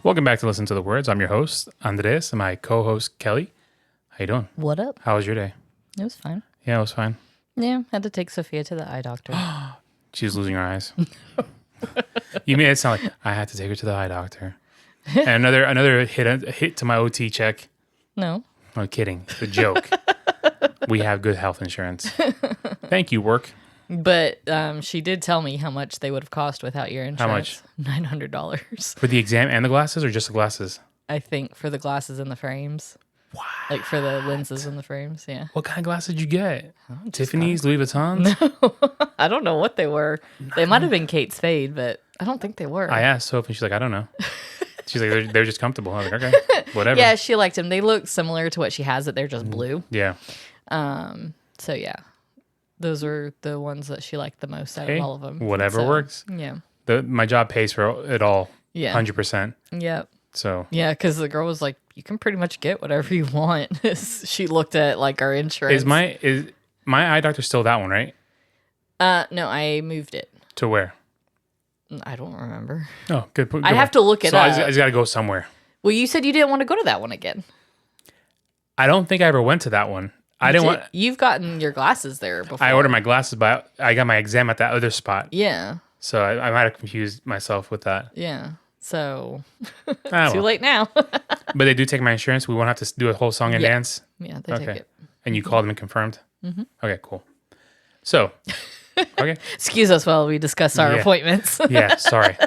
Welcome back to Listen to the Words. I'm your host, Andres, and my co-host, Kelly. How you doing? What up? How was your day? It was fine. Yeah, it was fine. Yeah, had to take Sophia to the eye doctor. She was losing her eyes. You made it sound like I had to take her to the eye doctor. And another hit to my OT check. No. I'm kidding. The joke. We have good health insurance. Thank you, work. But she did tell me how much they would have cost without your insurance. How much? $900. For the exam and the glasses, or just the glasses? I think for the glasses and the frames. Wow. Like for the lenses and the frames, yeah. What kind of glasses did you get? Tiffany's, Louis Vuitton's? No, I don't know what they were. They might have been Kate Spade, but I don't think they were. I asked Sophie, and she's like, I don't know. She's like, they're just comfortable. I was like, okay, whatever. Yeah, she liked them. They look similar to what she has, but they're just blue. Yeah. So yeah, those are the ones that she liked the most out of all of them. Whatever works. Yeah. My job pays for it all. Yeah. 100%. Yep. So. Yeah, because the girl was like, you can pretty much get whatever you want. She looked at like our insurance. Is my eye doctor still that one, right? No, I moved it. To where? I don't remember. Oh, good. I have to look it up. I just got to go somewhere. Well, you said you didn't want to go to that one again. I don't think I ever went to that one. You've gotten your glasses there before. I ordered my glasses, but I got my exam at that other spot. Yeah. So I might have confused myself with that. Yeah. So Too late now. But they do take my insurance. We won't have to do a whole song and dance. Yeah, they take it. And you called them and confirmed? Mm-hmm. Okay, cool. So, okay. Excuse us while we discuss our appointments. Yeah, sorry.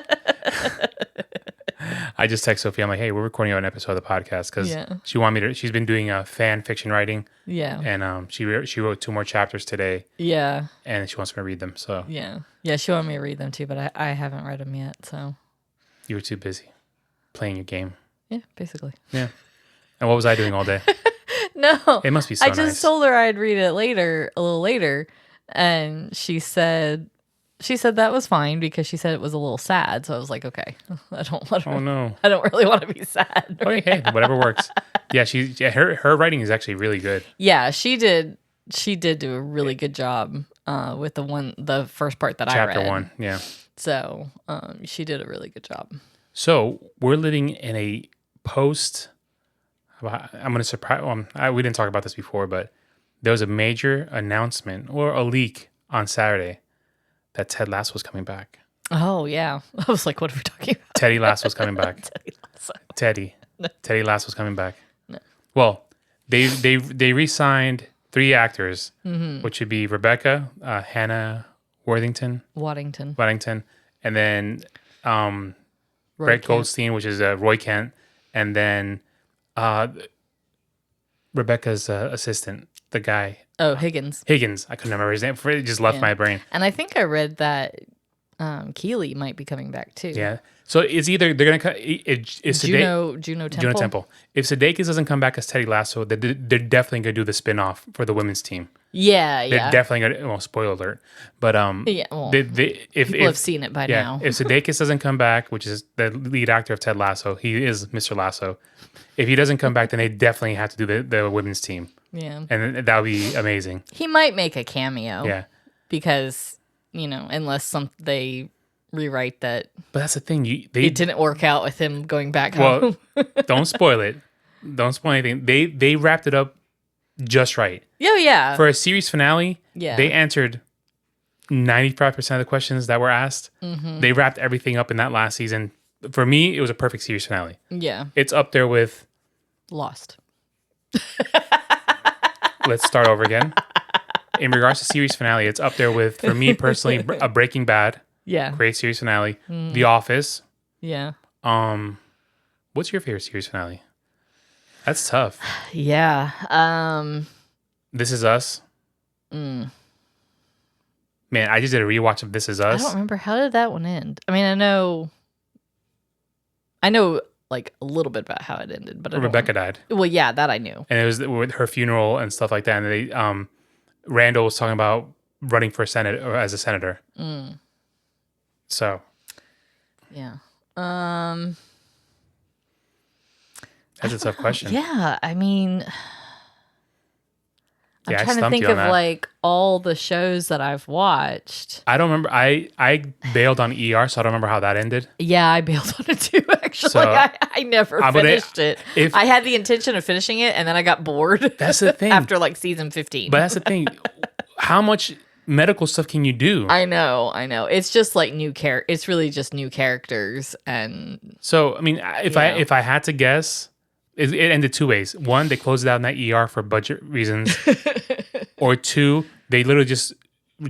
I just text Sophie. I'm like, hey, we're recording an episode of the podcast because she wanted me to. She's been doing fan fiction writing. Yeah. And she wrote 2 more chapters today. Yeah. And she wants me to read them. So. Yeah. Yeah, she wanted me to read them too, but I haven't read them yet. So. You were too busy playing your game. Yeah, basically. Yeah. And what was I doing all day? No. It must be so nice. I just told her I'd read it a little later, and she said that was fine because she said it was a little sad. So I was like, okay, I don't really want to be sad. Okay, hey, whatever works. Yeah, her writing is actually really good. Yeah, she did do a really good job with the first part that I read. Chapter 1, yeah. So she did a really good job. So we're living in a post. I'm going to surprise. We didn't talk about this before, but there was a major announcement or a leak on Saturday that Ted Lasso was coming back. Oh yeah, I was like, what are we talking about? Teddy Lasso was coming back. Teddy Lasso. Teddy Lasso was coming back. No. Well, they re-signed 3 actors, which would be Rebecca, Hannah Waddington, and then Brett Goldstein, which is Roy Kent, and then Rebecca's assistant, the guy. Oh, Higgins. I couldn't remember his name. It just left my brain. And I think I read that Keeley might be coming back too. Yeah. So it's either they're gonna Juno Temple. If Sudeikis doesn't come back as Teddy Lasso, they're definitely gonna do the spin-off for the women's team. Yeah, They're definitely gonna. Well, spoiler alert, but people have seen it by now. If Sudeikis doesn't come back, which is the lead actor of Ted Lasso, he is Mr. Lasso. If he doesn't come back, then they definitely have to do the women's team. Yeah, and that would be amazing. He might make a cameo. Yeah, because unless they rewrite that. But that's the thing. It didn't work out with him going back home. Well, don't spoil it. Don't spoil anything. They wrapped it up just right. Oh, yeah. For a series finale, they answered 95% of the questions that were asked. Mm-hmm. They wrapped everything up in that last season. For me, it was a perfect series finale. Yeah. It's up there with... Lost. Let's start over again. In regards to series finale, it's up there with, for me personally, a Breaking Bad. Yeah. Great series finale. The Office. Yeah. What's your favorite series finale? That's tough. Yeah. This Is Us. Man, I just did a rewatch of This Is Us. I don't remember. How did that one end? I mean, I know like a little bit about how it ended, but Rebecca died. Well, yeah, that I knew. And it was with her funeral and stuff like that. And they, Randall was talking about running for Senate or as a senator. So. Yeah. That's a tough question. Yeah, I mean, I'm trying to think of like all the shows that I've watched. I don't remember. I bailed on ER, so I don't remember how that ended. Yeah, I bailed on it too, actually. actually. So, I never finished it. I had the intention of finishing it, and then I got bored. That's the thing. After like season 15. But that's the thing. How much medical stuff can you do? I know. It's just like it's really just new characters. And so, I mean, if I had to guess, it ended two ways. One, they closed it out in that ER for budget reasons. Or two, they literally just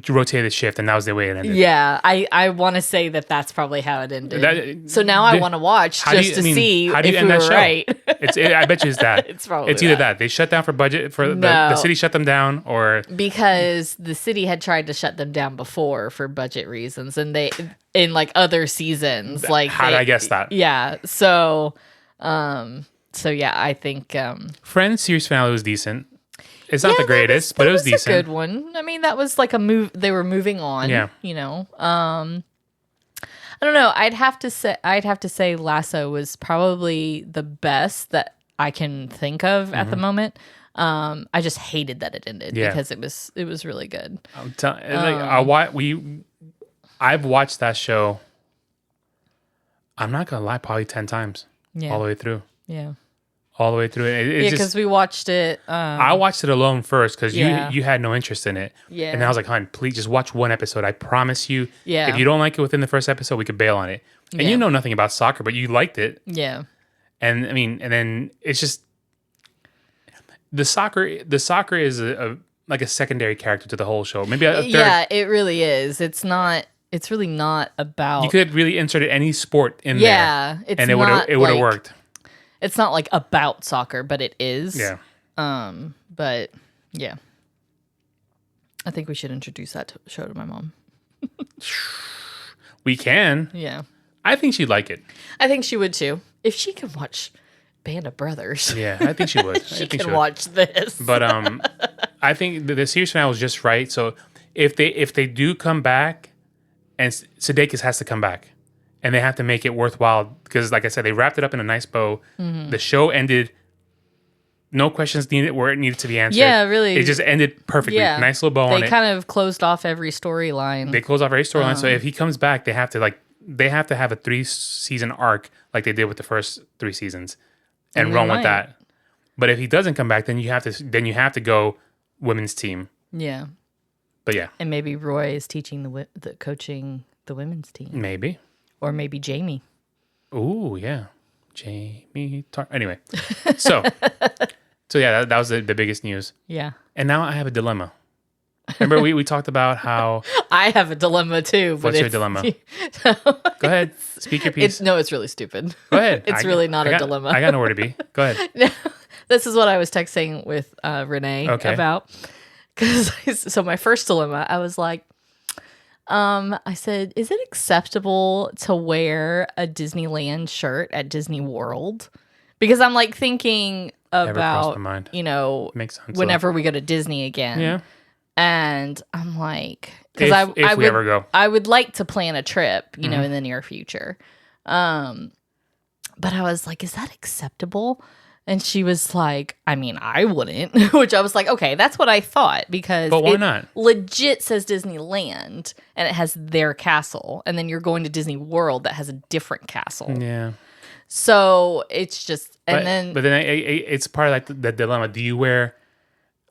rotated the shift, and that was the way it ended. Yeah, I want to say that's probably how it ended. So now I want to watch just to see if we were right. I bet you it's that. It's probably either that. They shut down for budget, the city shut them down, or... Because the city had tried to shut them down before for budget reasons, and they, in like other seasons, like... How did I guess that? Yeah, so yeah, I think... Friends series finale was decent. It's not the greatest, but it was decent. A good one. I mean, that was like a move. They were moving on. Yeah. You know. I don't know. I'd have to say Lasso was probably the best that I can think of at the moment. I just hated that it ended because it was really good. I've watched that show. I'm not gonna lie, probably 10 times. Yeah. All the way through. Yeah. All the way through it. Because we watched it. I watched it alone first because you had no interest in it. Yeah. And I was like, hon, please just watch one episode. I promise you. Yeah. If you don't like it within the first episode, we could bail on it. And you know nothing about soccer, but you liked it. Yeah. And I mean, and then it's just the soccer is like a secondary character to the whole show. Maybe a third. Yeah, it really is. It's really not about. You could really insert any sport in there. Yeah. And it would have worked. It's not like about soccer, but it is. Yeah. But yeah. I think we should introduce that show to my mom. We can. Yeah. I think she'd like it. I think she would too. If she can watch Band of Brothers. Yeah, I think she would. she can watch this. But I think the series finale was just right. So if they do come back, and Sudeikis has to come back. And they have to make it worthwhile because, like I said, they wrapped it up in a nice bow. Mm-hmm. The show ended, no questions needed where it needed to be answered. Yeah, really. It just ended perfectly. Yeah. Nice little bow on it. They kind of closed off every storyline. So if he comes back, they have to have a 3-season arc like they did with the first 3 seasons, and run with that. But if he doesn't come back, then you have to go women's team. Yeah. But yeah. And maybe Roy is teaching coaching the women's team. Maybe. Or maybe Jamie. Ooh, yeah. Jamie. Anyway. So yeah, that was the biggest news. Yeah. And now I have a dilemma. Remember we talked about how... I have a dilemma too. What's your dilemma? Go ahead. Speak your piece. It's really stupid. Go ahead. It's really not a dilemma. I got nowhere to be. Go ahead. This is what I was texting with Renee about. So my first dilemma, I was like, I said, is it acceptable to wear a Disneyland shirt at Disney World? Because I'm like thinking about, makes sense, whenever we go to Disney again. Yeah. And I'm like, because I would like to plan a trip, in the near future. But I was like, is that acceptable? And she was like, I mean, I wouldn't, which I was like, okay, that's what I thought, because but why not? Legit says Disneyland and it has their castle. And then you're going to Disney World that has a different castle. Yeah. So it's just, but then it's part of like the dilemma. Do you wear,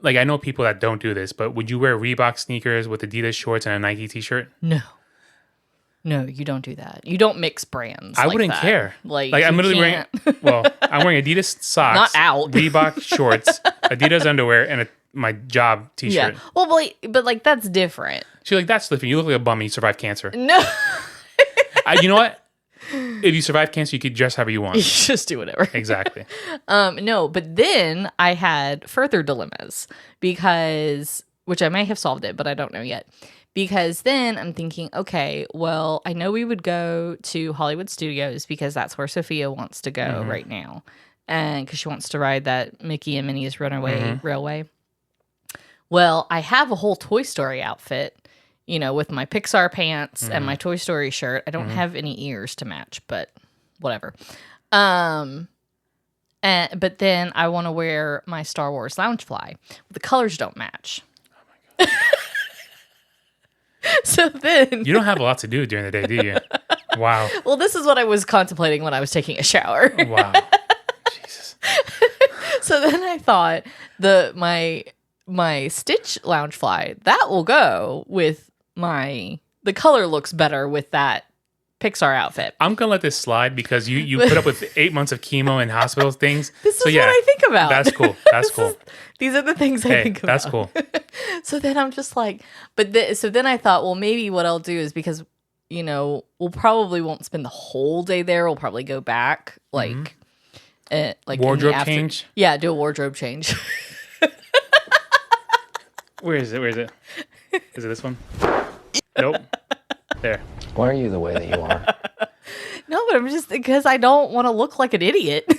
like, I know people that don't do this, but would you wear Reebok sneakers with Adidas shorts and a Nike t-shirt? No, you don't do that. You don't mix brands. I wouldn't care. Like I'm literally wearing. I'm wearing Adidas socks, not out. Reebok shorts, Adidas underwear, and my job T-shirt. Yeah. Well, but like that's different. She's like, that's different. You look like a bum and you survived cancer. No. You know what? If you survive cancer, you could dress however you want. You just do whatever. Exactly. No, but then I had further dilemmas which I may have solved it, but I don't know yet. Because then I'm thinking, okay, well, I know we would go to Hollywood Studios because that's where Sophia wants to go right now. And because she wants to ride that Mickey and Minnie's Runaway Railway. Well, I have a whole Toy Story outfit, with my Pixar pants and my Toy Story shirt. I don't have any ears to match, but whatever. But then I want to wear my Star Wars Loungefly. The colors don't match. Oh my God. So then you don't have a lot to do during the day, do you? Wow. Well, this is what I was contemplating when I was taking a shower. Wow. Jesus. So then I thought my Stitch Loungefly, that will go with the color looks better with that Pixar outfit. I'm gonna let this slide because you put up with 8 months of chemo and hospital things. This is what I think about. That's cool. That's cool. These are the things I think about. That's cool. So then I'm just like, so then I thought, well, maybe what I'll do is because, we'll probably won't spend the whole day there. We'll probably go back like wardrobe change. Yeah, do a wardrobe change. Where is it? Is it this one? Nope. There. Why are you the way that you are? No, but I'm just because I don't want to look like an idiot.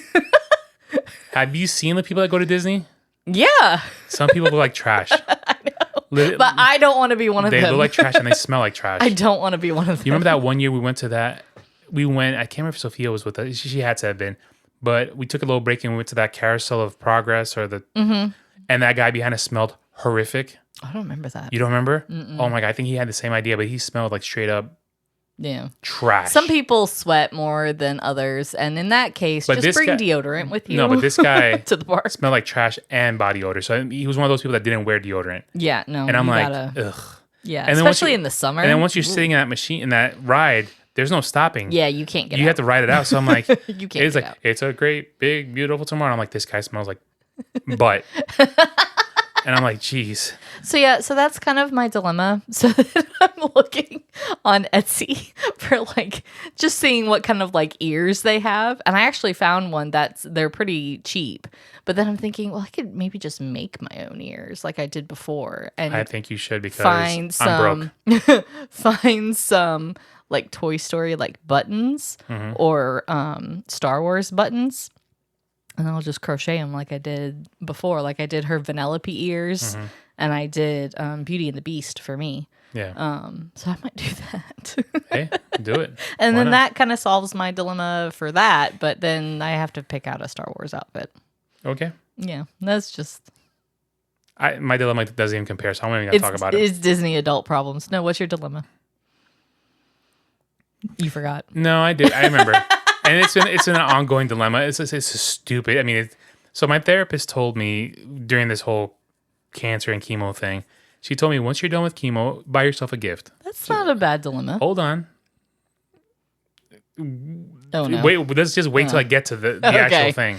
Have you seen the people that go to Disney? Yeah. Some people look like trash. I know. But I don't want to be one of them. They look like trash and they smell like trash. I don't want to be one of them. You remember that one year we went to that? I can't remember if Sophia was with us. She had to have been. But we took a little break and we went to that Carousel of Progress and that guy behind us smelled horrific. I don't remember that. You don't remember? Mm-mm. Oh my God, I think he had the same idea, but he smelled like straight up trash. Some people sweat more than others, and in that case, just bring deodorant with you. No, but this guy to the bar smelled like trash and body odor. So he was one of those people that didn't wear deodorant. Yeah, no. And I'm like, ugh. Yeah, and especially in the summer. And then once you're sitting in that machine, in that ride, there's no stopping. Yeah, you can't get out. You have to ride it out. So I'm like, you can't it's like, out. It's a great, big, beautiful tomorrow. And I'm like, this guy smells like butt. And I'm like, geez. So so that's kind of my dilemma. So I'm looking on Etsy for just seeing what kind of ears they have. And I actually found one they're pretty cheap. But then I'm thinking, well, I could maybe just make my own ears like I did before. And I think you should because I'm broke. Find some Toy Story buttons or Star Wars buttons. And I'll just crochet them like I did before. Like I did her Vanellope ears and I did Beauty and the Beast for me. Yeah. So I might do that. Hey, do it. And then that kind of solves my dilemma for that. But then I have to pick out a Star Wars outfit. Okay. Yeah. That's just... my dilemma doesn't even compare, so I'm not even going to talk about it. It's Disney adult problems. No, what's your dilemma? You forgot. No, I did. I remember. And it's an ongoing dilemma. It's stupid. I mean, so my therapist told me during this whole cancer and chemo thing, she told me once you're done with chemo, buy yourself a gift. That's not a bad dilemma. Hold on. Oh no. Wait, let's just wait till I get to the actual thing.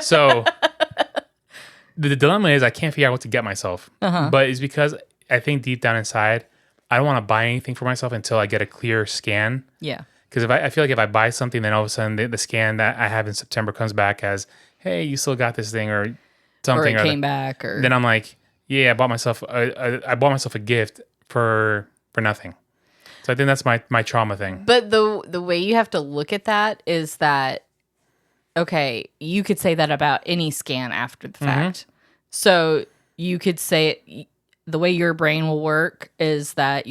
So the dilemma is I can't figure out what to get myself. But it's because I think deep down inside, I don't want to buy anything for myself until I get a clear scan. Yeah. Because I feel like if I buy something, then all of a sudden the scan that I have in September comes back as, hey, you still got this thing or something. Or it came back. Or then I'm like, yeah, I bought myself a gift for nothing. So I think that's my trauma thing. But the way you have to look at that is that, okay, you could say that about any scan after the fact. So you could say the way your brain will work is that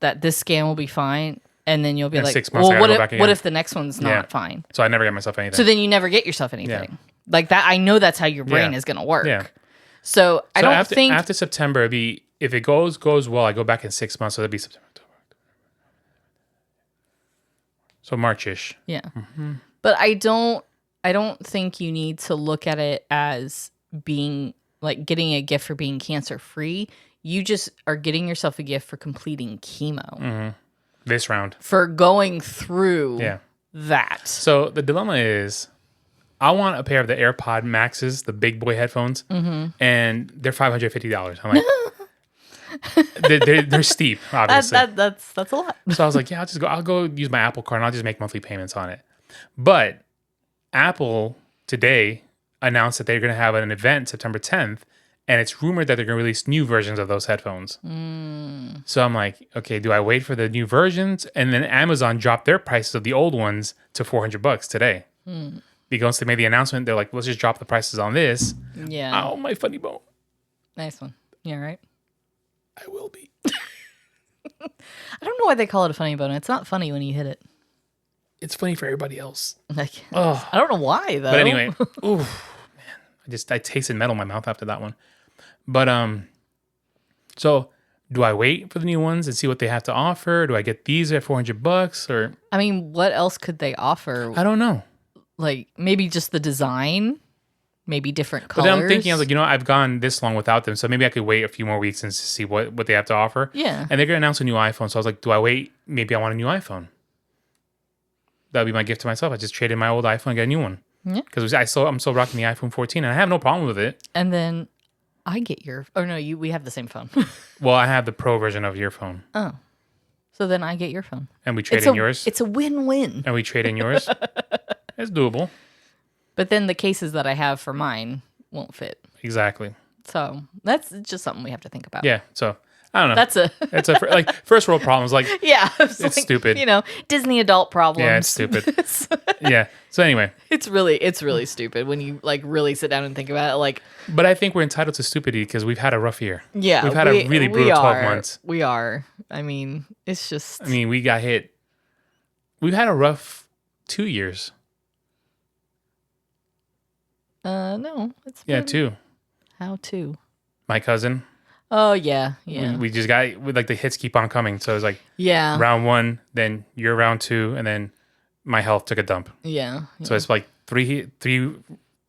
that this scan will be fine. And then you'll be like, 6 months, well, what if the next one's not fine? So I never get myself anything. So then you never get yourself anything. Yeah. Like that, I know that's how your brain is going to work. Yeah. So I don't think... After September, if it goes well, I go back in 6 months. So that'd be September, October. So March-ish. Yeah. But I don't think you need to look at it as being getting a gift for being cancer-free. You just are getting yourself a gift for completing chemo. This round. For going through that. So the dilemma is, I want a pair of the AirPod Maxes, the big boy headphones, and they're $550. I'm like, they're steep, obviously. That's a lot. So I was like, yeah, I'll go use my Apple card and I'll just make monthly payments on it. But Apple today announced that they're going to have an event September 10th. And it's rumored that they're going to release new versions of those headphones. So I'm like, okay, do I wait for the new versions? And then Amazon dropped their prices of the old ones to $400 today. Because they made the announcement, they're like, let's just drop the prices on this. Yeah. Oh, my funny bone. Nice one. Yeah, right? I will be. I don't know why they call it a funny bone. It's not funny when you hit it. It's funny for everybody else. I don't know why, though. But anyway, ooh, man. I tasted metal in my mouth after that one. But so do I wait for the new ones and see what they have to offer? Do I get these at $400 or? I mean, what else could they offer? I don't know. Like maybe just the design, maybe different colors. But then I'm thinking, I was like, I've gone this long without them, so maybe I could wait a few more weeks and see what they have to offer. Yeah. And they're gonna announce a new iPhone, so I was like, do I wait? Maybe I want a new iPhone. That would be my gift to myself. I just traded my old iPhone and get a new one. Yeah. Because I'm still rocking the iPhone 14, and I have no problem with it. And then I get your. Oh no, we have the same phone. Well, I have the Pro version of your phone. Oh, so then I get your phone, and we trade in yours. It's a win-win. And we trade in yours. It's doable. But then the cases that I have for mine won't fit. Exactly. So that's just something we have to think about. Yeah. So I don't know. It's a like first world problems. Like yeah, it's like, stupid. Disney adult problems. Yeah, it's stupid. Yeah. So anyway, it's really stupid when you like really sit down and think about it. Like, but I think we're entitled to stupidity because we've had a rough year. Yeah, we've had a really brutal 12 months. We are. I mean, it's just. I mean, we got hit. We've had a rough 2 years. No, it's been... 2. How 2? My cousin. Oh yeah. We just got like the hits keep on coming, so it's like round 1, then you're round 2, and then my health took a dump. Yeah. So it's like three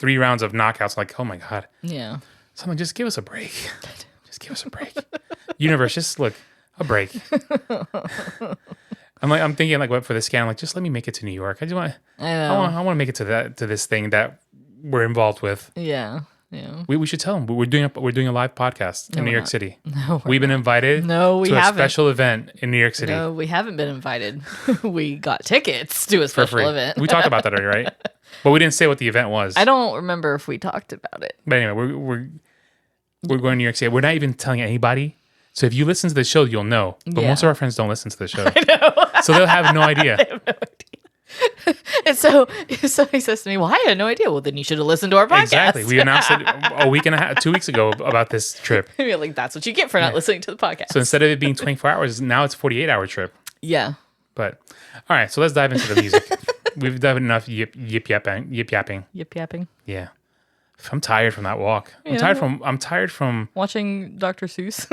rounds of knockouts. Like, oh my god. Yeah. Someone just give us a break. Just give us a break. Universe, just look a break. I'm thinking like what for the scan. Like, just let me make it to New York. I want to make it to this thing that we're involved with. Yeah. Yeah. We should tell them we're doing a live podcast in New York City. No, we've been invited. No, we haven't. A special event in New York City. No, we haven't been invited. We got tickets to a special event. We talked about that already, right? But we didn't say what the event was. I don't remember if we talked about it. But anyway, we're going to New York City. We're not even telling anybody. So if you listen to the show, you'll know. But most of our friends don't listen to the show. I know. So they'll have no idea. They have no idea. And so he says to me, well, I had no idea. Well, then you should have listened to our podcast. Exactly. We announced it 2 weeks ago about this trip. You're like, that's what you get for not listening to the podcast. So instead of it being 24 hours, now it's a 48-hour trip. Yeah. But, all right, so let's dive into the music. We've done enough yip yapping. Yip yapping. Yeah. I'm tired from that walk. I'm tired from watching Dr. Seuss.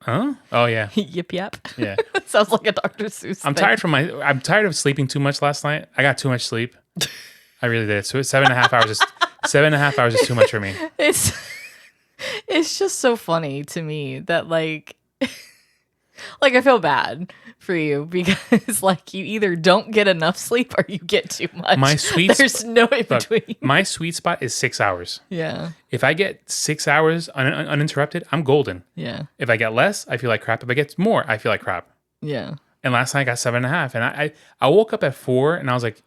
Huh? Oh yeah. Yip yap. Yeah. Sounds like a Dr. Seuss I'm tired of sleeping too much last night. I got too much sleep. I really did. So 7.5 hours is too much for me. It's just so funny to me that like I feel bad for you because like you either don't get enough sleep or you get too much. There's no in between. My sweet spot is 6 hours. Yeah. If I get 6 hours uninterrupted, I'm golden. Yeah. If I get less, I feel like crap. If I get more, I feel like crap. Yeah. And last night I got 7.5, and I woke up at 4, and I was like,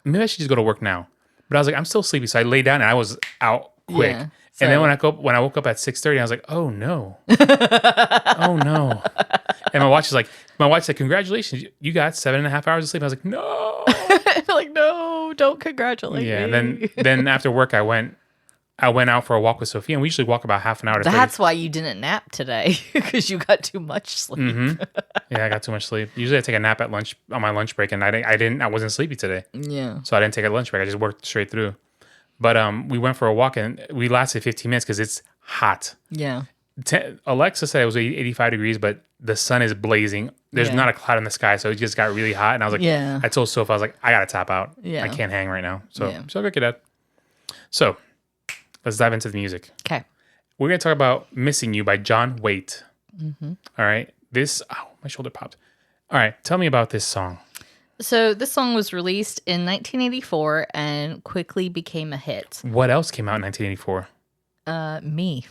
maybe I should just go to work now. But I was like, I'm still sleepy, so I lay down and I was out quick. Yeah. So, and then when I woke up at 6:30, I was like, oh no, oh no. And my watch said, congratulations, you got 7.5 hours of sleep. I was like, no. Like, no, don't congratulate me. Yeah, and then after work, I went out for a walk with Sophia, and we usually walk about half an hour to 30. That's why you didn't nap today, because you got too much sleep. Mm-hmm. Yeah, I got too much sleep. Usually I take a nap at lunch on my lunch break, and I wasn't sleepy today. Yeah. So I didn't take a lunch break. I just worked straight through. But we went for a walk, and we lasted 15 minutes because it's hot. Yeah. Alexa said it was 85 degrees, but the sun is blazing. There's not a cloud in the sky, so it just got really hot. And I was like, I told Sophie, I was like, I got to tap out. Yeah. I can't hang right now. So okay, Dad. So let's dive into the music. Okay. We're going to talk about Missing You by John Waite. Mm-hmm. All right. My shoulder popped. All right. Tell me about this song. So this song was released in 1984 and quickly became a hit. What else came out in 1984? Me.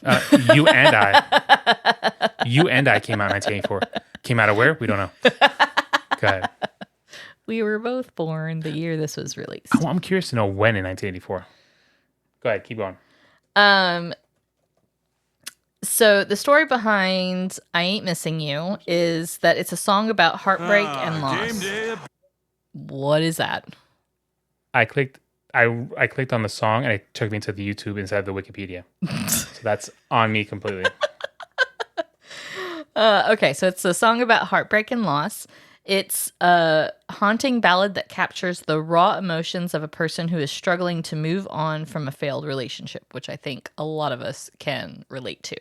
You and I. You and I came out in 1984. Came out of where? We don't know. Go ahead. We were both born the year this was released. I'm curious to know when in 1984. Go ahead. Keep going. So the story behind I Ain't Missing You is that it's a song about heartbreak and loss. What is that? I clicked on the song and it took me to the YouTube inside the Wikipedia. So that's on me completely. Okay, so it's a song about heartbreak and loss. It's a haunting ballad that captures the raw emotions of a person who is struggling to move on from a failed relationship, which I think a lot of us can relate to.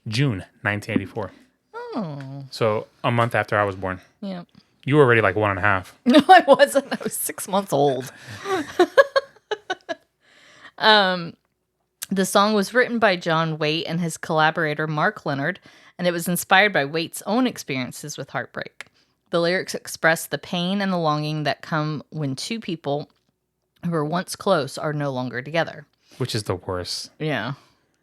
June 1984. Oh. So a month after I was born. Yeah. You were already like 1.5. No, I wasn't. I was 6 months old. The song was written by John Waite and his collaborator Mark Leonard, and it was inspired by Waite's own experiences with heartbreak. The lyrics express the pain and the longing that come when two people who were once close are no longer together. Which is the worst. Yeah.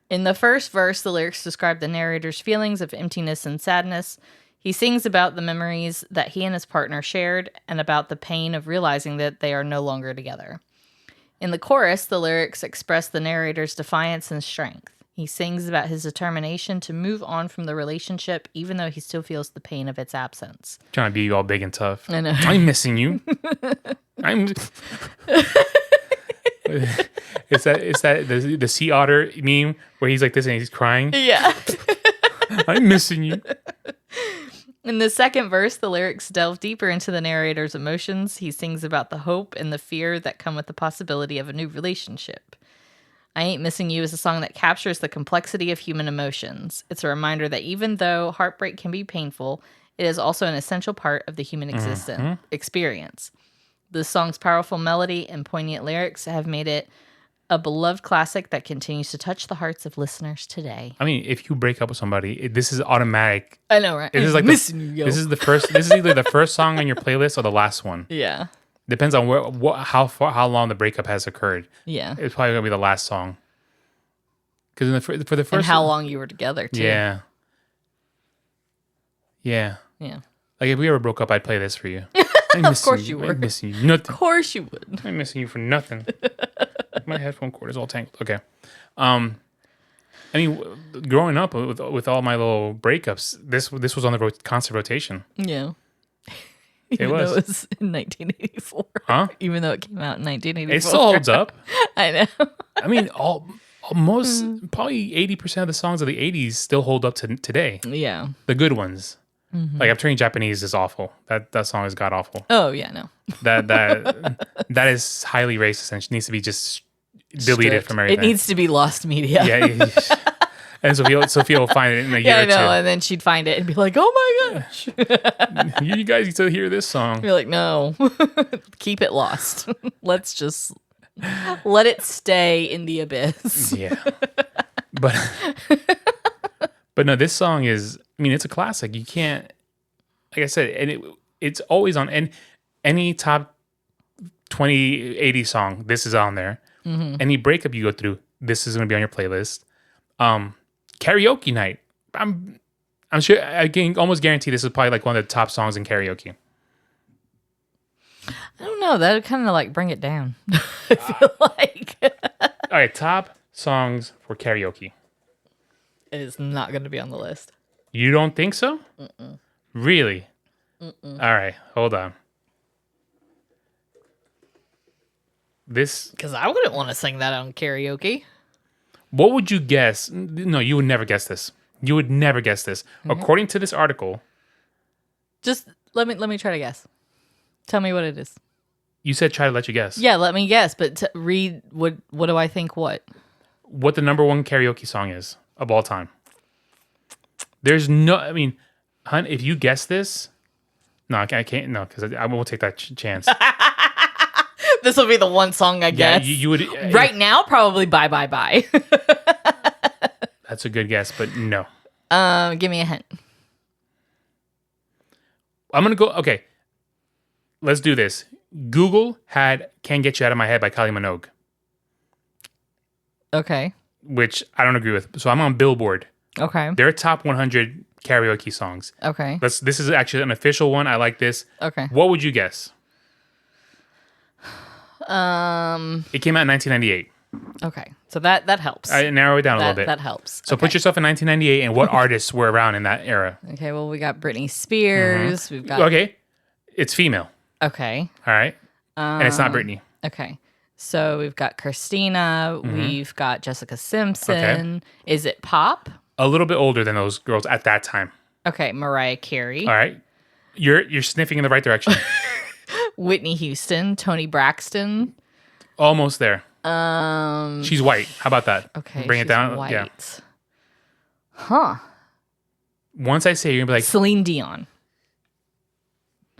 In the first verse, the lyrics describe the narrator's feelings of emptiness and sadness. He sings about the memories that he and his partner shared and about the pain of realizing that they are no longer together. In the chorus, the lyrics express the narrator's defiance and strength. He sings about his determination to move on from the relationship, even though he still feels the pain of its absence. Trying to be all big and tough. I know. I'm missing you. It's that the sea otter meme where he's like this and he's crying. Yeah. I'm missing you. In the second verse, the lyrics delve deeper into the narrator's emotions. He sings about the hope and the fear that come with the possibility of a new relationship. I Ain't Missing You is a song that captures the complexity of human emotions. It's a reminder that even though heartbreak can be painful, it is also an essential part of the human experience. The song's powerful melody and poignant lyrics have made it a beloved classic that continues to touch the hearts of listeners today. I mean, if you break up with somebody, this is automatic. I know, right? This is like this is the first. This is either the first song on your playlist or the last one. Yeah. Depends on how long the breakup has occurred. Yeah. It's probably gonna be the last song. Because for the first and how long you were together too. Yeah. Yeah. Yeah. Like if we ever broke up, I'd play this for you. Of course you would. I'm missing you. Nothing. Of course you would. I'm missing you for nothing. My headphone cord is all tangled. Okay. I mean, growing up with all my little breakups, this was on the constant rotation. Yeah. Even though it was in 1984. Huh? Even though it came out in 1984. It still holds up. I know. I mean, almost probably 80% of the songs of the 80s still hold up to today. Yeah. The good ones. Mm-hmm. Like I'm Turning Japanese is awful. That song is god awful. Oh yeah, no. That is highly racist and needs to be just deleted from everything. It needs to be lost media. Yeah. And Sophia will find it in a year I or two. know, and then she'd find it and be like, "Oh my gosh, you guys need to hear this song." Be like, "No, keep it lost. Let's just let it stay in the abyss." Yeah, but no, this song is. I mean, it's a classic. You can't, like I said, and it's always on. And any top 20, 80 song, this is on there. Mm-hmm. Any breakup you go through, this is going to be on your playlist. Karaoke night. I'm sure. I can almost guarantee this is probably like one of the top songs in karaoke. I don't know. That would kind of like bring it down. I feel like. All right, top songs for karaoke. It is not going to be on the list. You don't think so? Mm-mm. Really? Mm-mm. All right, hold on. This because I wouldn't want to sing that on karaoke. What would you guess? No, you would never guess this. You would never guess this. Mm-hmm. According to this article, just let me try to guess. Tell me what it is. You said try to let you guess. Yeah, let me guess. But read what do I think? What the number one karaoke song is of all time? There's no. I mean, hun, if you guess this, no, I can't. No, because I won't take that chance. This will be the one song I guess. Yeah, you would right now. Probably Bye Bye Bye. That's a good guess, but no. Give me a hint. I'm gonna go. Okay, let's do this. Google had "Can't Get You Out of My Head" by Kylie Minogue. Okay. Which I don't agree with. So I'm on Billboard. Okay. Their top 100 karaoke songs. Okay. This is actually an official one. I like this. Okay. What would you guess? It came out in 1998. Okay. So that helps. I narrow it down a little bit. That helps. So put yourself in 1998 and what artists were around in that era. Okay. Well, we got Britney Spears. Mm-hmm. We've got. Okay. It's female. Okay. All right. And it's not Britney. Okay. So we've got Christina. Mm-hmm. We've got Jessica Simpson. Okay. Is it pop? A little bit older than those girls at that time. Okay. Mariah Carey. All right. You're sniffing in the right direction. Whitney Houston. Toni Braxton. Almost there. She's white. How about that? Okay. Bring it down. White. Yeah. Huh. once I say it, you're gonna be like Celine Dion.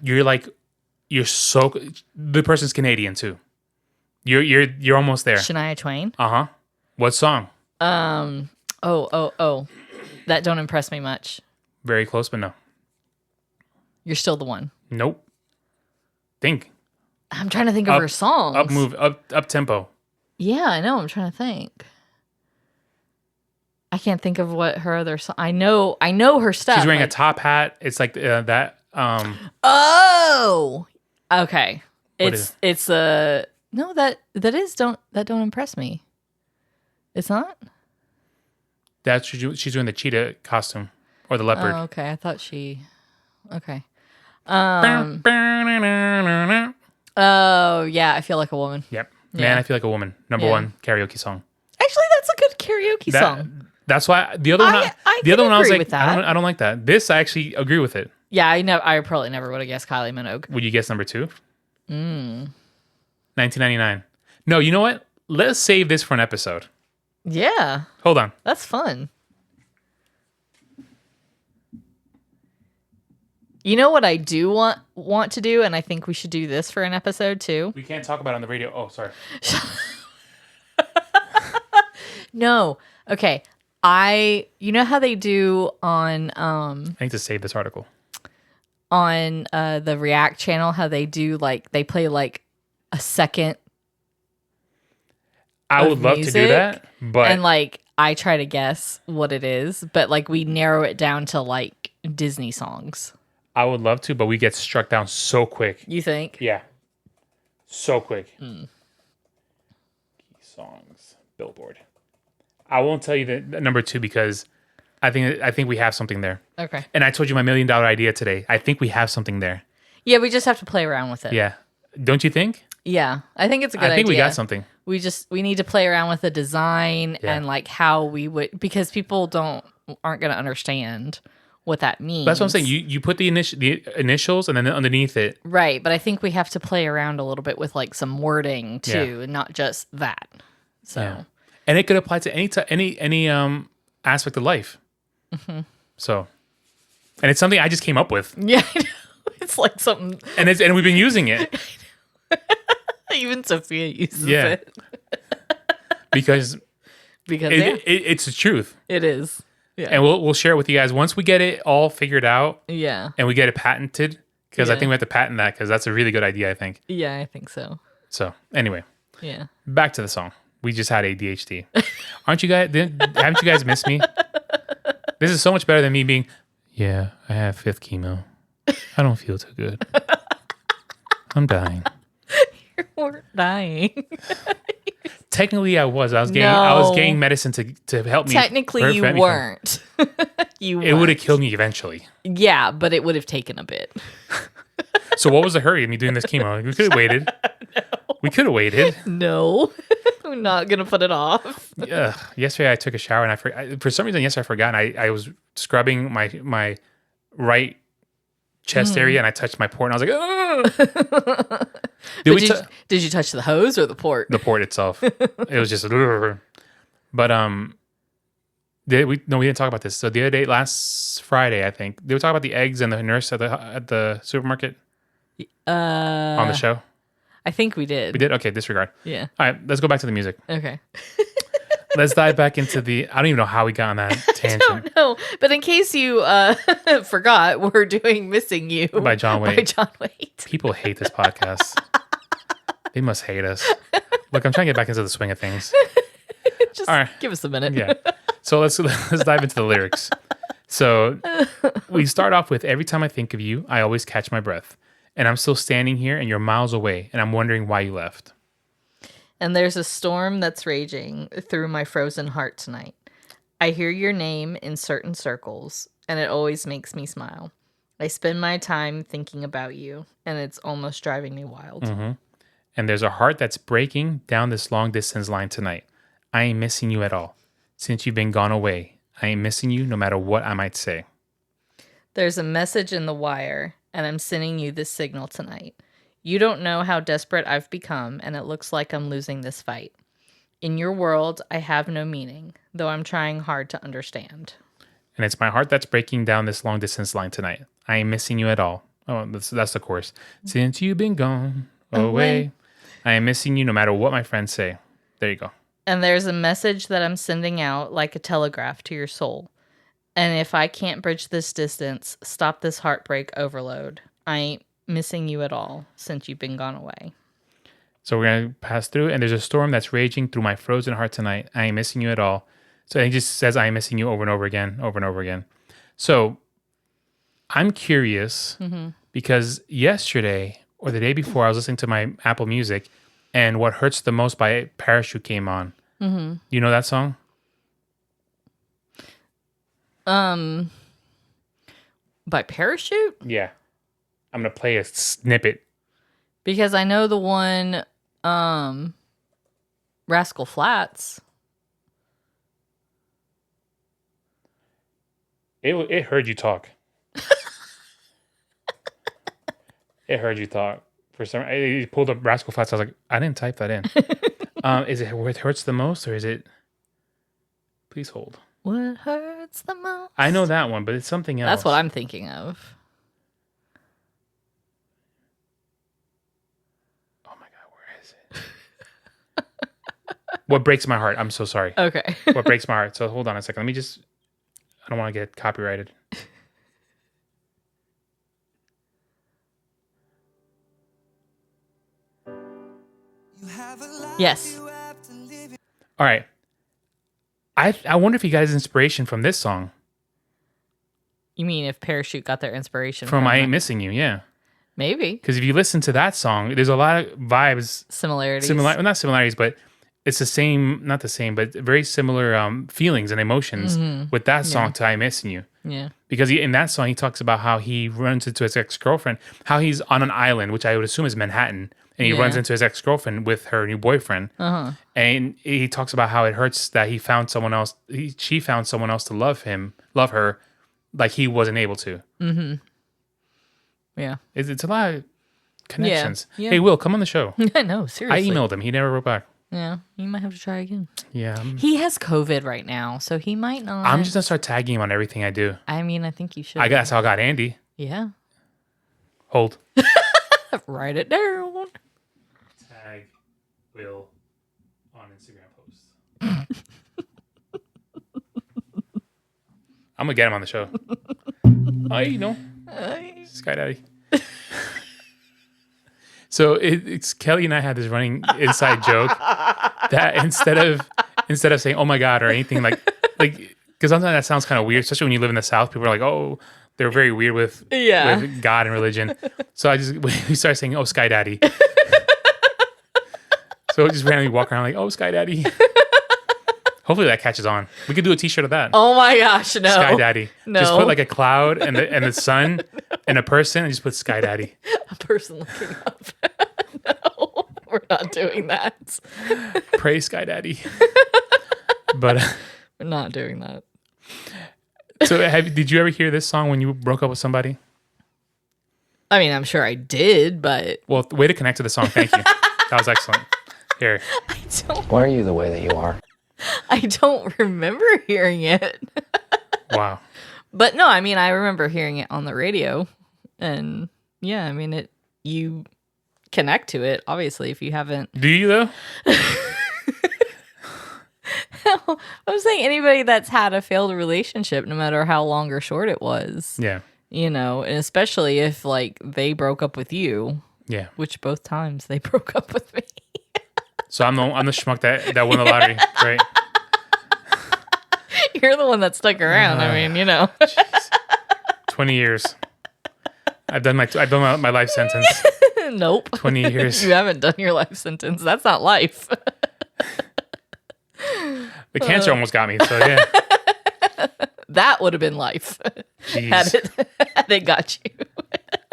You're like, the person's Canadian too. You're almost there. Shania Twain. What song? Oh. That don't impress me much. Very close, but no. You're still the one. Nope. Think. I'm trying to think of her songs. Up tempo. Yeah, I know. I'm trying to think. I can't think of what her other song. I know her stuff. She's wearing a top hat. It's like that. Oh, okay. No, that don't impress me. It's not. She's wearing the cheetah costume or the leopard. Oh, okay. I thought she. Okay. Oh yeah, I feel like a woman. Yep. Yeah. Man, I feel like a woman. Number one karaoke song. Actually, that's a good karaoke song. That's why the other one. I was like, with that. I don't like that. This I actually agree with it. Yeah, I probably never would have guessed Kylie Minogue. Would you guess number 2? 1999. No, you know what? Let's save this for an episode. Yeah. Hold on. That's fun. You know what I do want to do, and I think we should do this for an episode too. We can't talk about it on the radio. Oh, sorry. No. Okay. You know how they do on I need to save this article. On the React channel, how they do they play like a second. I would love to do that, but and I try to guess what it is, but we narrow it down to Disney songs. I would love to, but we get struck down so quick. You think? Yeah. So quick. Key songs. Billboard. I won't tell you the number 2 because I think we have something there. Okay. And I told you my $1 million idea today. I think we have something there. Yeah, we just have to play around with it. Yeah. Don't you think? Yeah. I think it's a good idea. I think we got something. We need to play around with the design and how we would, because people aren't going to understand what that means. That's what I'm saying. You put the initials and then underneath it. Right, but I think we have to play around a little bit with some wording too, and not just that. So, yeah. And it could apply to any aspect of life. Mm-hmm. So, and it's something I just came up with. Yeah, I know. It's like something, and we've been using it. Even Sophia uses it. because it's the truth. It is. Yeah. And we'll share it with you guys once we get it all figured out. Yeah. And we get it patented, because I think we have to patent that, because that's a really good idea, I think. Yeah, I think so. So anyway. Yeah. Back to the song. We just had ADHD. Haven't you guys missed me? This is so much better than me being, yeah, I have 5th chemo. I don't feel too good. I'm dying. You're dying. Technically, I was getting medicine to help me. Technically, you weren't. It would have killed me eventually. Yeah, but it would have taken a bit. So what was the hurry of me doing this chemo? We could have waited. No. We could have waited. No, I'm not gonna put it off. Yeah. Yesterday I took a shower and for some reason yesterday I forgot. And I was scrubbing my right chest area and I touched my port and I was like, did you touch the hose or the port? The port itself. It was just, but we didn't talk about this. So the other day, last Friday, I think they were talking about the eggs and the nurse at the supermarket. On the show. I think we did. We did? Okay, disregard. Yeah. All right, let's go back to the music. Okay. Let's dive back into I don't even know how we got on that tangent. I don't know. But in case you forgot, we're doing Missing You by John Waite. By John Waite. People hate this podcast. They must hate us. Look, I'm trying to get back into the swing of things. Just all right. Give us a minute. Yeah. So let's dive into the lyrics. So we start off with, every time I think of you, I always catch my breath. And I'm still standing here and you're miles away and I'm wondering why you left. And there's a storm that's raging through my frozen heart tonight. I hear your name in certain circles and it always makes me smile. I spend my time thinking about you and it's almost driving me wild. Mm-hmm. And there's a heart that's breaking down this long distance line tonight. I ain't missing you at all. Since you've been gone away, I ain't missing you no matter what I might say. There's a message in the wire, and I'm sending you this signal tonight. You don't know how desperate I've become, and it looks like I'm losing this fight. In your world, I have no meaning, though I'm trying hard to understand. And it's my heart that's breaking down this long distance line tonight. I ain't missing you at all. Oh, that's the chorus. Since you've been gone away, I am missing you no matter what my friends say. There you go. And there's a message that I'm sending out like a telegraph to your soul. And if I can't bridge this distance, stop this heartbreak overload. I ain't missing you at all since you've been gone away. So we're going to pass through, and there's a storm that's raging through my frozen heart tonight. I ain't missing you at all. So he just says, I am missing you over and over again. So I'm curious because yesterday or the day before, I was listening to my Apple Music, and What Hurts the Most by Parachute came on. Mm-hmm. You know that song? By Parachute? Yeah. I'm going to play a snippet. Because I know the one, Rascal Flatts. It heard you talk. It heard you talk. For some, he pulled up Rascal Flatts. I was like, I didn't type that in. Is it What Hurts the Most, or is it? Please hold. What hurts the most? I know that one, but it's something else. That's what I'm thinking of. Oh my God, where is it? What Breaks My Heart. I'm so sorry. Okay. What Breaks My Heart. So hold on a second. Let me just. I don't want to get copyrighted. Yes. All right. I wonder if you got his inspiration from this song. You mean if Parachute got their inspiration from I Ain't Missing You, yeah. Maybe. Because if you listen to that song, there's a lot of vibes. Similarities. Well, not similarities, but it's the same, not the same, but very similar feelings and emotions with that song to I Ain't Missing You. Yeah. Because in that song, he talks about how he runs into his ex-girlfriend, how he's on an island, which I would assume is Manhattan, and he runs into his ex-girlfriend with her new boyfriend. Uh-huh. And he talks about how it hurts that he found someone else, she found someone else to love her, like he wasn't able to. Mm-hmm. Yeah. It's a lot of connections. Yeah. Hey, Will, come on the show. I know, seriously. I emailed him. He never wrote back. Yeah, you might have to try again. Yeah. He has COVID right now, so he might not. I'm just going to start tagging him on everything I do. I mean, I think you should. That's how I got Andy. Yeah. Hold. Write it down. Tag Will on Instagram post. I'm going to get him on the show. Sky Daddy. So it's Kelly and I had this running inside joke that instead of saying "oh my God" or anything like because sometimes that sounds kind of weird, especially when you live in the South. People are like, "Oh, they're very weird with God and religion." So we started saying "oh Sky Daddy." So just randomly walk around like "oh Sky Daddy." Hopefully that catches on. We could do a T-shirt of that. Oh my gosh, no. Sky Daddy. No. Just put like a cloud and the sun and a person and just put Sky Daddy. A person looking up. No, we're not doing that. Praise Sky Daddy. But we're not doing that. So did you ever hear this song when you broke up with somebody? I mean, I'm sure I did, but... Well, way to connect to the song. Thank you. That was excellent. Here. Why are you the way that you are? I don't remember hearing it. Wow. But no, I mean, I remember hearing it on the radio. And yeah, I mean, you connect to it, obviously, if you haven't. Do you, though? I'm saying anybody that's had a failed relationship, no matter how long or short it was. Yeah. You know, and especially if, like, they broke up with you. Yeah. Which both times they broke up with me. So I'm the schmuck that won the lottery, right? You're the one that stuck around. I mean, you know. 20 years. I've done my life sentence. Nope. 20 years. You haven't done your life sentence. That's not life. The cancer almost got me, so yeah. That would have been life. Jeez. Had it got you.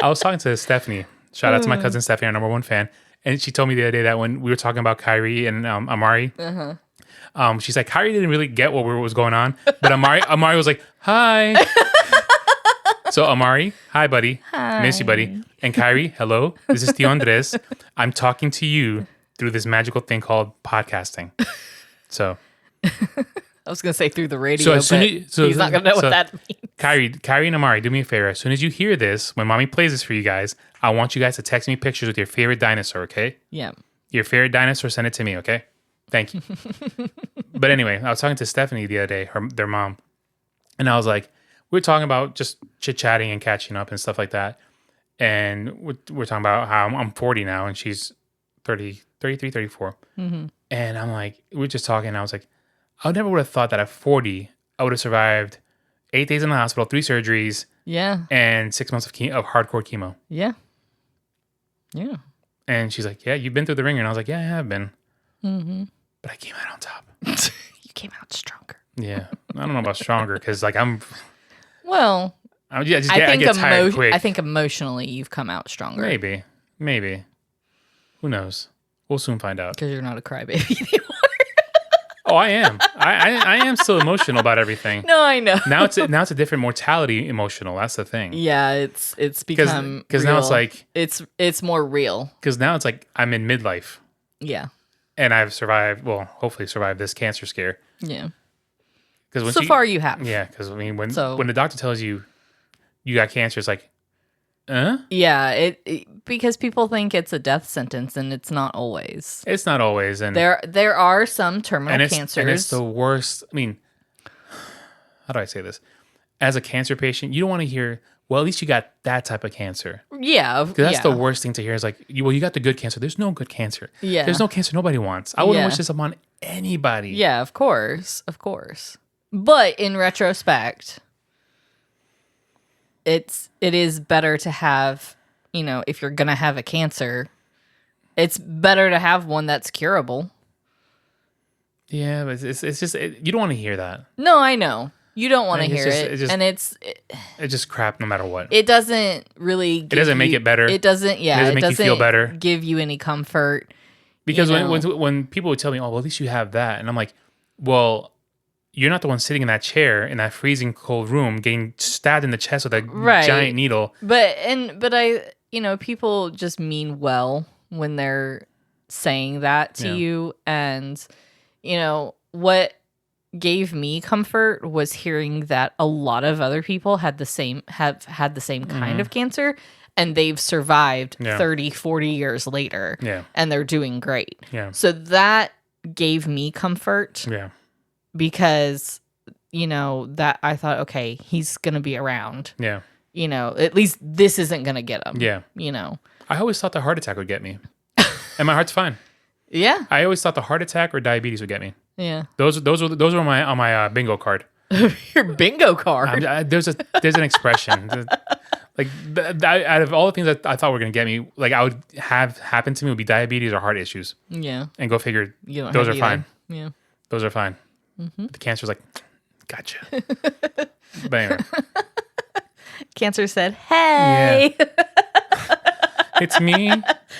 I was talking to Stephanie. Shout out to my cousin Stephanie, our number one fan. And she told me the other day that when we were talking about Kyrie and Amari, she's like, Kyrie didn't really get what was going on. But Amari was like, hi. So Amari, hi, buddy. Hi. Miss you, buddy. And Kyrie, hello. This is Tio Andres. I'm talking to you through this magical thing called podcasting. So I was going to say through the radio, he's not going to know what that means. Kyrie and Amari, do me a favor. As soon as you hear this, when mommy plays this for you guys, I want you guys to text me pictures with your favorite dinosaur, okay? Yeah. Your favorite dinosaur, send it to me, okay? Thank you. But anyway, I was talking to Stephanie the other day, their mom, and I was like, we were talking about just chit-chatting and catching up and stuff like that. And we're talking about how I'm 40 now and she's 33, 34. Mm-hmm. And I'm like, we're just talking. And I was like, I never would have thought that at 40, I would have survived 8 days in the hospital, 3 surgeries. Yeah. And 6 months of hardcore chemo. Yeah. Yeah. And she's like, yeah, you've been through the ringer. And I was like, yeah, I have been. Mm-hmm. But I came out on top. You came out stronger. Yeah. I don't know about stronger because like Well, I get tired quick. I think emotionally you've come out stronger. Maybe. Who knows? We'll soon find out. Because you're not a crybaby anymore. Oh, I am. I am still emotional about everything. No, I know. Now it's a different mortality emotional. That's the thing. Yeah, it's become because now it's like it's more real. Because now it's like I'm in midlife. Yeah. And I've survived. Well, hopefully survived this cancer scare. Yeah. Because so far you have. Yeah. Because I mean, when the doctor tells you got cancer, it's like, Yeah, it because people think it's a death sentence, and it's not always. It's not always, and there are some terminal cancers, and it's the worst. I mean, how do I say this? As a cancer patient, you don't want to hear, "Well, at least you got that type of cancer." Yeah, because that's the worst thing to hear. Is like, you got the good cancer. There's no good cancer. Yeah, there's no cancer nobody wants. I wouldn't wish this upon anybody. Yeah, of course. But in retrospect, it is better to have, if you're going to have a cancer, it's better to have one that's curable. Yeah, but it's just, you don't want to hear that. No, I know. You don't want to hear it. And it's just crap no matter what. It doesn't really it doesn't make it better. It doesn't, yeah. It doesn't make you feel better. Give you any comfort. Because when people would tell me, oh, well, at least you have that. And I'm like, well, you're not the one sitting in that chair in that freezing cold room getting stabbed in the chest with a giant needle. But I, people just mean well when they're saying that to you. And, what gave me comfort was hearing that a lot of other people have had the same kind of cancer, and they've survived 30, 40 years later. Yeah. And they're doing great. Yeah. So that gave me comfort. Yeah. Because, that I thought, okay, he's going to be around. Yeah. At least this isn't going to get him. Yeah. I always thought the heart attack would get me. And my heart's fine. Yeah. I always thought the heart attack or diabetes would get me. Yeah. Those were on my bingo card. Your bingo card? There's an expression. Out of all the things that I thought were going to get me, like I would have happen to me would be diabetes or heart issues. Yeah. And go figure, those are fine. Yeah. Those are fine. Mm-hmm. The cancer's like, gotcha. But anyway. Cancer said, hey. Yeah. It's me.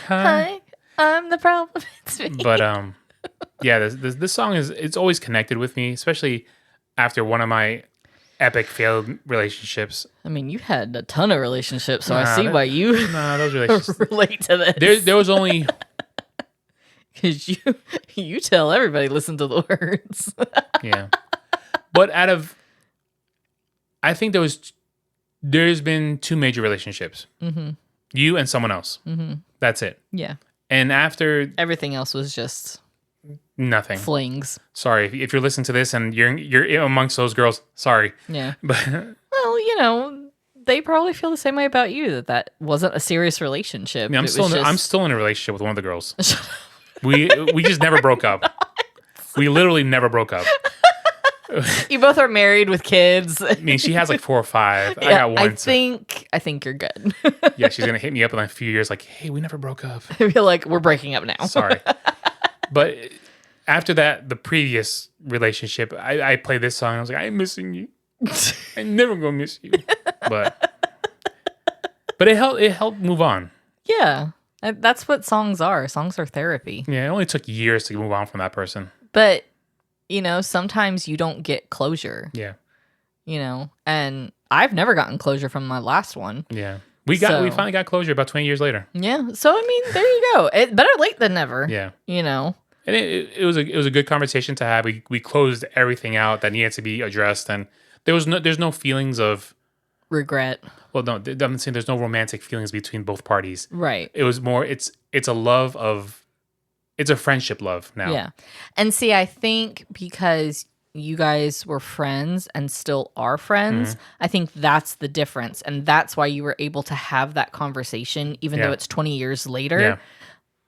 Hi. I'm the problem. It's me. But this song it's always connected with me, especially after one of my epic failed relationships. I mean, you had a ton of relationships, so I see why you those relationships relate to this. There was only because you tell everybody listen to the words. Yeah, but I think there's been 2 major relationships. Mm-hmm. You and someone else. Mm-hmm. That's it. Yeah. And after everything else was just nothing. Flings. Sorry if you're listening to this and you're amongst those girls. Sorry. Yeah. But well, they probably feel the same way about you that wasn't a serious relationship. I mean, I'm still in a relationship with one of the girls. We just never broke up. We literally never broke up. You both are married with kids. I mean, she has like 4 or 5. Yeah, I got one. I think you're good. Yeah, she's gonna hit me up in a few years, like, "Hey, we never broke up." I feel like we're breaking up now. Sorry, but after that, the previous relationship, I played this song. And I was like, "I'm missing you. I'm never gonna miss you." But it helped move on. Yeah, that's what songs are. Songs are therapy. Yeah, it only took years to move on from that person. But sometimes you don't get closure. Yeah. And I've never gotten closure from my last one. Yeah. We finally got closure about 20 years later. Yeah. So, I mean, there you go. Better late than never. Yeah. And it was a good conversation to have. We closed everything out that needed to be addressed, and there's no feelings of regret. Well, no, I'm saying there's no romantic feelings between both parties. Right. It was more. It's a love of. It's a friendship love now. Yeah, and see, I think because you guys were friends and still are friends, I think that's the difference, and that's why you were able to have that conversation, even though it's 20 years later. Yeah.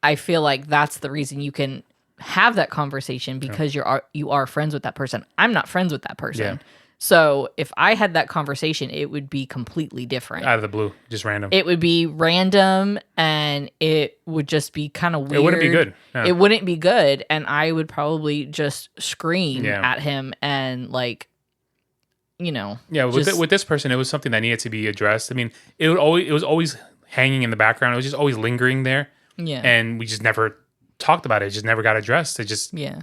I feel like that's the reason you can have that conversation because you are friends with that person. I'm not friends with that person. Yeah. So if I had that conversation, it would be completely different. Out of the blue, just random. It would be random and it would just be kind of weird. It wouldn't be good. Yeah. It wouldn't be good. And I would probably just scream at him and like, you know. Yeah, with this person, it was something that needed to be addressed. I mean, it was always hanging in the background. It was just always lingering there. Yeah. And we just never talked about it. It just never got addressed. It just... Yeah.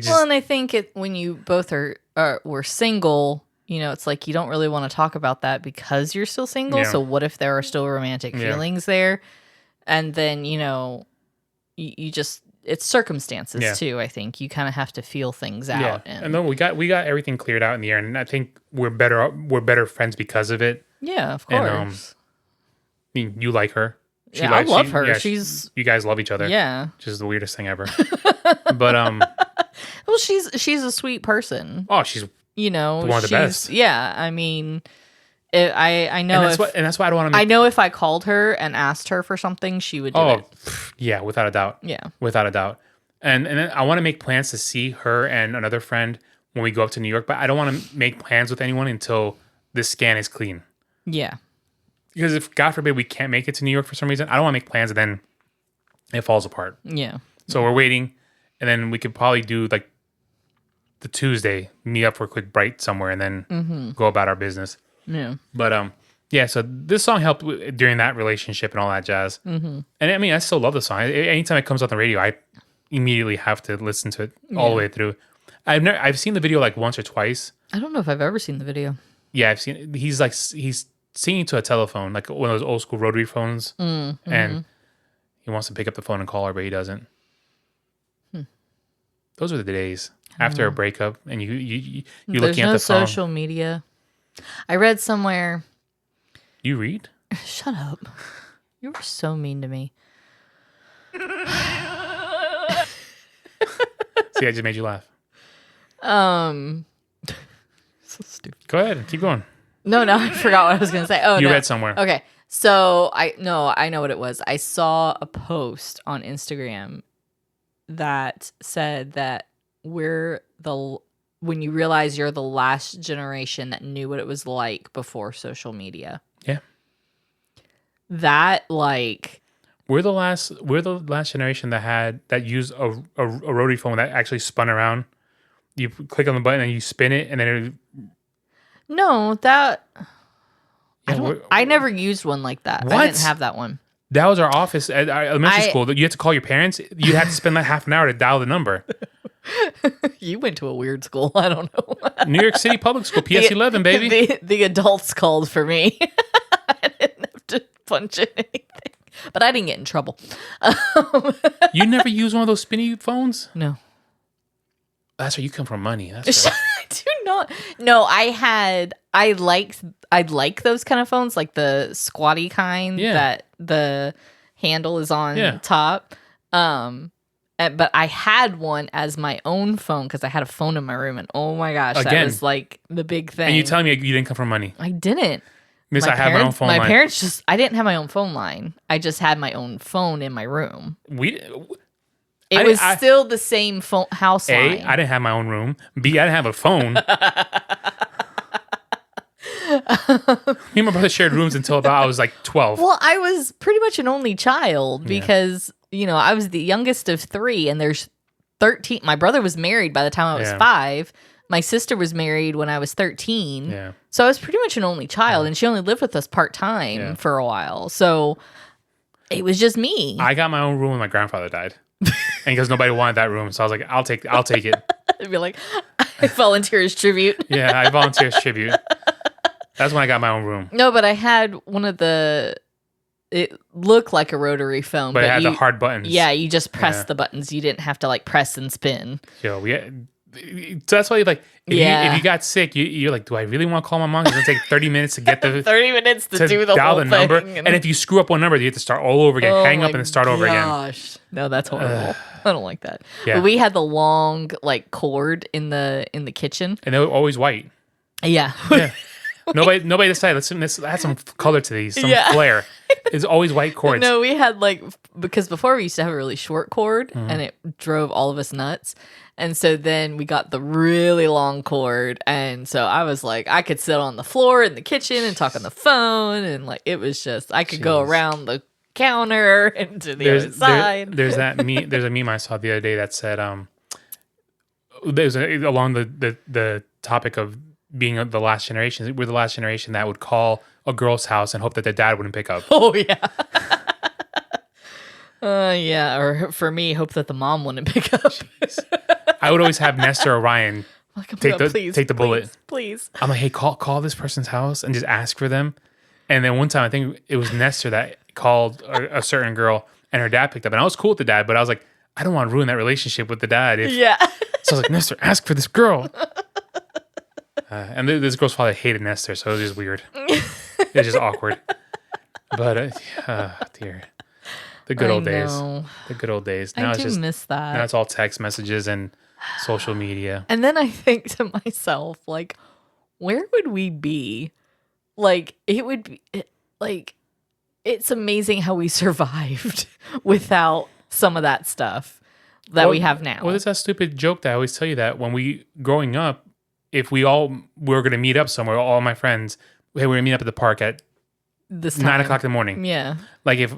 Well, and I think when you both were single, you know, it's like you don't really want to talk about that because you're still single. Yeah. So what if there are still romantic feelings there? And then, you know, you just, it's circumstances too, I think. You kind of have to feel things out. Yeah. And then we got everything cleared out in the air. And I think we're better friends because of it. Yeah, of course. And, I mean, you like her. I love her. You guys love each other. Yeah. Which is the weirdest thing ever. But, well, she's a sweet person. Oh, she's one of the best. Yeah, I mean, I know, and that's why I don't want to. I know if I called her and asked her for something, she would do it. Yeah, without a doubt. Yeah, without a doubt. And then I want to make plans to see her and another friend when we go up to New York, but I don't want to make plans with anyone until this scan is clean. Yeah, because if God forbid we can't make it to New York for some reason, I don't want to make plans and then it falls apart. Yeah. So we're waiting. And then we could probably do like the Tuesday, meet up for a quick bite somewhere, and then go about our business. Yeah. But so this song helped during that relationship and all that jazz. Mm-hmm. And I mean, I still love the song. Anytime it comes on the radio, I immediately have to listen to it all the way through. I've seen the video like once or twice. I don't know if I've ever seen the video. Yeah, I've seen. He's singing to a telephone, like one of those old school rotary phones, and he wants to pick up the phone and call her, but he doesn't. Those were the days after a breakup, and you looking at the phone. There's no social media. I read somewhere. You read? Shut up! You were so mean to me. See, I just made you laugh. So stupid. Go ahead, keep going. No, I forgot what I was gonna say. Oh, you read somewhere. Okay, so I know what it was. I saw a post on Instagram that said that when you realize you're the last generation that knew what it was like before social media. Yeah. That like we're the last generation that used a rotary phone that actually spun around. You click on the button and you spin it and then I never used one like that. What? I didn't have that one. That was our office at our elementary school. You had to call your parents. You had to spend like half an hour to dial the number. You went to a weird school. I don't know. New York City Public School, PS11, baby. The adults called for me. I didn't have to punch in anything. But I didn't get in trouble. You never used one of those spinny phones? No. That's where you come from money. That's right. I do not. No, I like those kind of phones, like the squatty kind that the handle is on top. But I had one as my own phone because I had a phone in my room, and oh my gosh, that was like the big thing. And you telling me you didn't come from money? I didn't. Miss, I have my own phone line. My parents I didn't have my own phone line. I just had my own phone in my room. It was still the same house line. A, I didn't have my own room. B, I didn't have a phone. Me and my brother shared rooms until about I was like 12. Well, I was pretty much an only child because, I was the youngest of 3 and there's 13. My brother was married by the time I was 5. My sister was married when I was 13. Yeah. So I was pretty much an only child and she only lived with us part-time for a while. So it was just me. I got my own room when my grandfather died. And because nobody wanted that room, so I was like, I'll take it. I'd be like, I volunteer as tribute. Yeah, I volunteer as tribute. That's when I got my own room. No, but I had one of the it looked like a rotary phone, but it had the hard buttons. Yeah, you just press the buttons. You didn't have to like press and spin. So that's why like if you got sick, you're like, do I really want to call my mom? It's gonna take 30 minutes to get the 30 minutes to do the dial whole the number. thing. And if you screw up one number, you have to start all over again, hang up and then start over again. Gosh, no, that's horrible. I don't like that. Yeah. But we had the long like cord in the kitchen, and they were always white. Yeah. Nobody decided, let's add some color to these, some flair. It's always white cords. No, we had because before we used to have a really short cord and it drove all of us nuts. And so then we got the really long cord. And so I was like, I could sit on the floor in the kitchen and talk on the phone. And like, it was just, I could go around the counter and to the other side. There's a meme I saw the other day that said, there's along the topic of being the last generation. We're the last generation that would call a girl's house and hope that their dad wouldn't pick up. Oh, yeah. Yeah, or for me, hope that the mom wouldn't pick up. I would always have Nestor or Ryan take the bullet. Please. I'm like, hey, call this person's house and just ask for them. And then one time, I think it was Nestor that called a certain girl, and her dad picked up. And I was cool with the dad, but I was like, I don't want to ruin that relationship with the dad. Yeah. So I was like, Nestor, ask for this girl. And this girl's father hated Nestor, so it was just weird. It was just awkward. But, dear. The good old days. The good old days. Now I do miss that. Now it's all text messages and social media. And then I think to myself, like, where would we be? Like, it would be, like, it's amazing how we survived without some of that stuff that we have now. Well, there's that stupid joke that I always tell you that when growing up, if we all were going to meet up somewhere, all my friends, hey, we're going to meet up at the park at 9 o'clock in the morning. Yeah. Like, if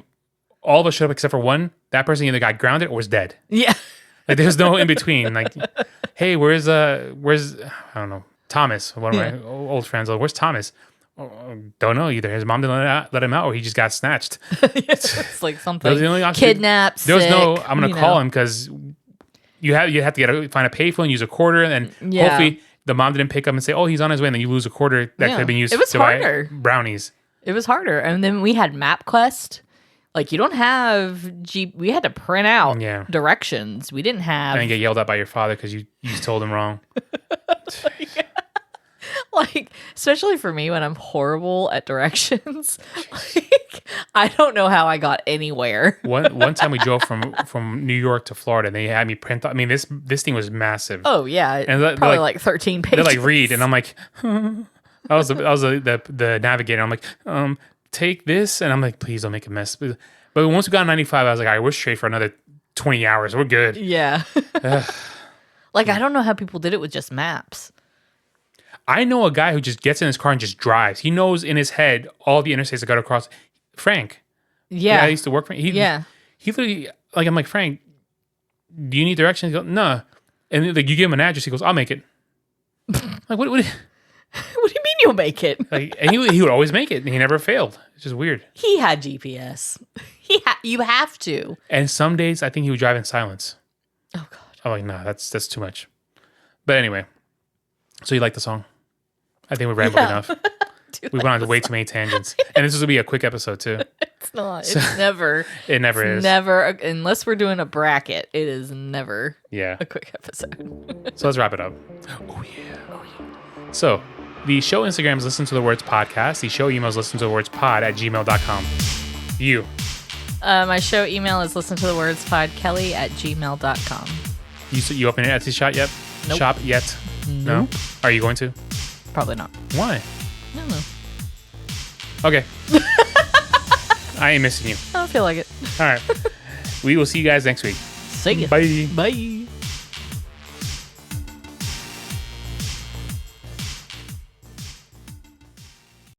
all of us showed up except for one, that person either got grounded or was dead. Yeah. Like, there's no in between. Like, hey, where's I don't know, Thomas, one of my old friends. Like, where's Thomas? Don't know either. His mom didn't let him out, or he just got snatched. It's like something the kidnapped. There was no, I'm going to call him because you have to find a payphone, use a quarter, and then hopefully the mom didn't pick up and say, oh, he's on his way, and then you lose a quarter that could have been used to buy brownies. It was harder. And then we had MapQuest. Like, you don't have we had to print out directions. We didn't have... And get yelled at by your father because you told him wrong. Like, especially for me when I'm horrible at directions. Like, I don't know how I got anywhere. One time we drove from New York to Florida, and they had me print out... I mean, this thing was massive. Oh, yeah. And probably like 13 pages. They're like, read. And I'm like... I was the navigator. I'm like... take this, and I'm like, please don't make a mess. But once we got on 95, I was like, all right, we're straight for another 20 hours. We're good. Yeah. Like, I don't know how people did it with just maps. I know a guy who just gets in his car and just drives. He knows in his head all the interstates that got across. Frank. Yeah. I used to work for him. He literally, like, I'm like, Frank, do you need directions? He goes, no. And like, you give him an address, he goes, I'll make it. Like, what do you mean you'll make it? Like, and he would always make it. And he never failed. It's just weird. He had GPS. You have to. And some days I think he would drive in silence. Oh God. I'm like, no, that's too much. But anyway, so you like the song? I think we rambled enough. We went on way too many tangents. And this will be a quick episode too. It's not. It's never. It never is. Never, unless we're doing a bracket, it is never a quick episode. So let's wrap it up. Oh yeah. So the show Instagram is Listen to the Words Podcast. The show email is listentothewordspod@gmail.com. You. My show email is listentothewordspodkelly@gmail.com. You open an Etsy shop yet? Nope. Shop yet? Nope. No? Are you going to? Probably not. Why? I don't know. Okay. I ain't missing you. I don't feel like it. All right. We will see you guys next week. See ya. Bye. Bye.